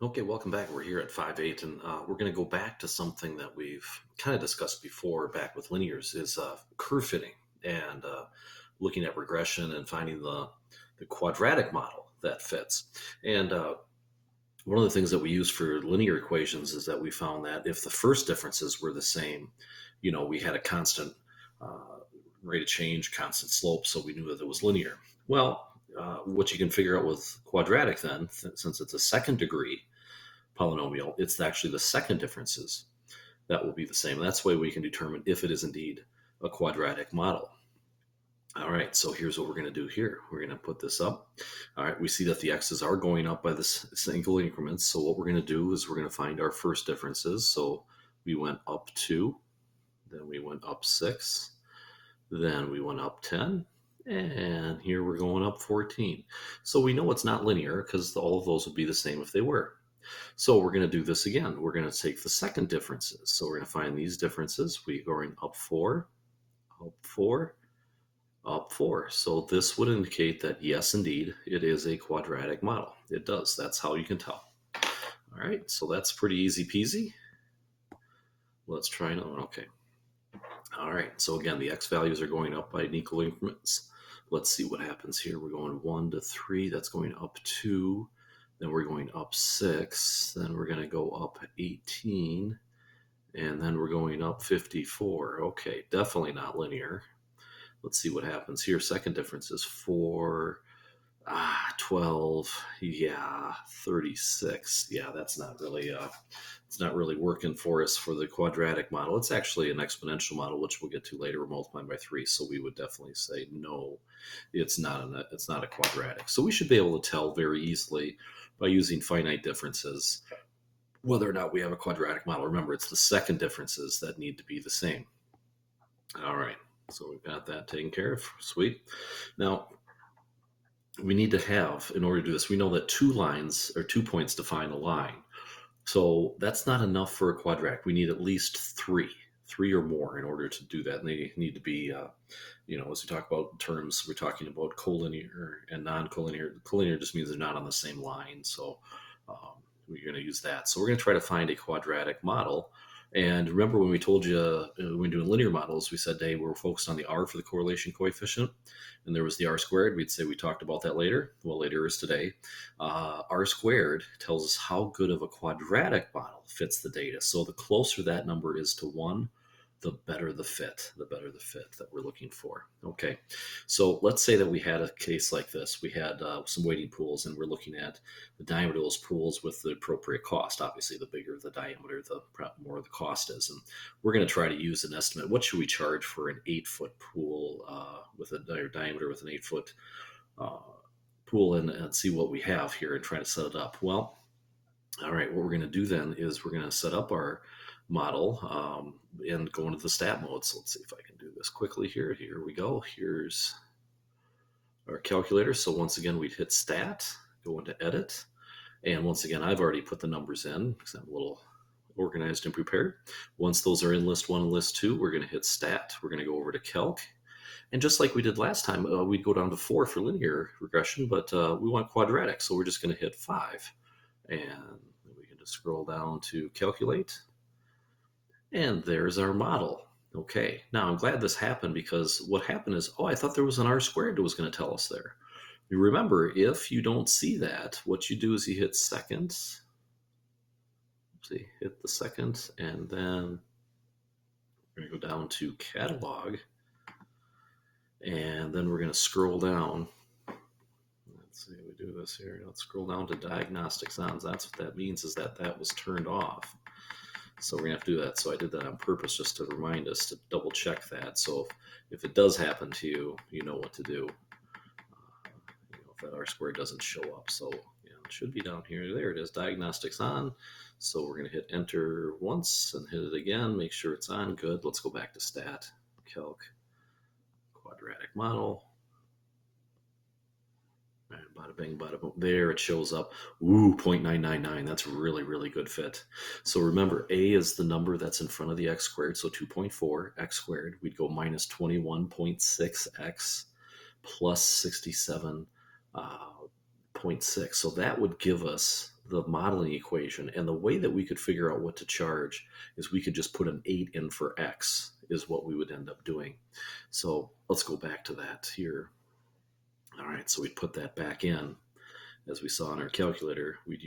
Okay, welcome back. We're here at 5.8, and we're going to go back to something that we've kind of discussed before back with linears is curve fitting and looking at regression and finding the quadratic model that fits. And one of the things that we use for linear equations is that we found that if the first differences were the same, we had a constant uh, rate of change, constant slope, so we knew that it was linear. Well, what you can figure out with quadratic then, since it's a second degree polynomial, it's actually the second differences that will be the same. That's the way we can determine if it is indeed a quadratic model. All right, so here's what we're going to do here. We're going to put this up. All right, we see that the x's are going up by this single increments. So what we're going to do is we're going to find our first differences. So we went up 2, then we went up 6, then we went up 10, and here we're going up 14. So we know it's not linear because all of those would be the same if they were. So we're going to do this again. We're going to take the second differences. So we're going to find these differences. We're going up 4, up 4, up 4. So this would indicate that yes, indeed, it is a quadratic model. It does. That's how you can tell. All right, so that's pretty easy peasy. Let's try another one. Okay. All right, so again, the x values are going up by equal increments. Let's see what happens here. We're going 1 to 3. That's going up 2. Then we're going up 6. Then we're going to go up 18. And then we're going up 54. Okay, definitely not linear. Let's see what happens here. Second difference is 4, 12, yeah, 36. Yeah, that's not really it's not really working for us for the quadratic model. It's actually an exponential model, which we'll get to later. We're multiplying by 3, so we would definitely say no, it's not a quadratic. So we should be able to tell very easily by using finite differences whether or not we have a quadratic model. Remember, it's the second differences that need to be the same. All right, so we've got that taken care of. Sweet. Now, we need to have, in order to do this, we know that 2 lines or 2 points define a line. So that's not enough for a quadratic. We need at least 3 or more in order to do that. And they need to be, as we talk about terms, we're talking about collinear and non-collinear. Collinear just means they're not on the same line. So we're going to use that. So we're going to try to find a quadratic model. And remember when we told you when we're doing linear models, we said, hey, we're focused on the R for the correlation coefficient. And there was the R squared. We'd say we talked about that later. Well, later is today. R squared tells us how good of a quadratic model fits the data. So the closer that number is to 1, the better the fit that we're looking for. Okay, so let's say that we had a case like this. We had some wading pools, and we're looking at the diameter of those pools with the appropriate cost. Obviously, the bigger the diameter, the more the cost is. And we're going to try to use an estimate. What should we charge for an 8-foot pool with a diameter with an 8-foot pool, and see what we have here and try to set it up? Well, all right, what we're going to do then is we're going to set up our model and go into the stat mode. So let's see if I can do this quickly here. Here we go. Here's our calculator. So once again, we'd hit stat, go into edit. And once again, I've already put the numbers in because I'm a little organized and prepared. Once those are in list 1 and list 2, we're going to hit stat. We're going to go over to calc. And just like we did last time, we'd go down to 4 for linear regression, but we want quadratic. So we're just going to hit 5. And we can just scroll down to calculate. And there's our model. Okay, now I'm glad this happened because what happened is, I thought there was an R squared that was going to tell us there. You remember, if you don't see that, what you do is you hit second. See, hit the second, and then we're going to go down to catalog. And then we're going to scroll down. Let's see, we do this here. Let's scroll down to diagnostics on. That's what that means, is that was turned off. So we're going to have to do that. So I did that on purpose just to remind us to double check that. So if it does happen to you, you know what to do. If that R squared doesn't show up. So it should be down here. There it is, diagnostics on. So we're going to hit enter once and hit it again. Make sure it's on. Good. Let's go back to stat, calc, quadratic model. All right, bada bing, bada boom. There it shows up. Ooh, 0.999. That's really, really good fit. So remember, A is the number that's in front of the x squared. So 2.4 x squared. We'd go minus 21.6x plus 67.6. So that would give us the modeling equation. And the way that we could figure out what to charge is we could just put an 8 in for x, is what we would end up doing. So let's go back to that here. All right, so we put that back in. As we saw in our calculator, we'd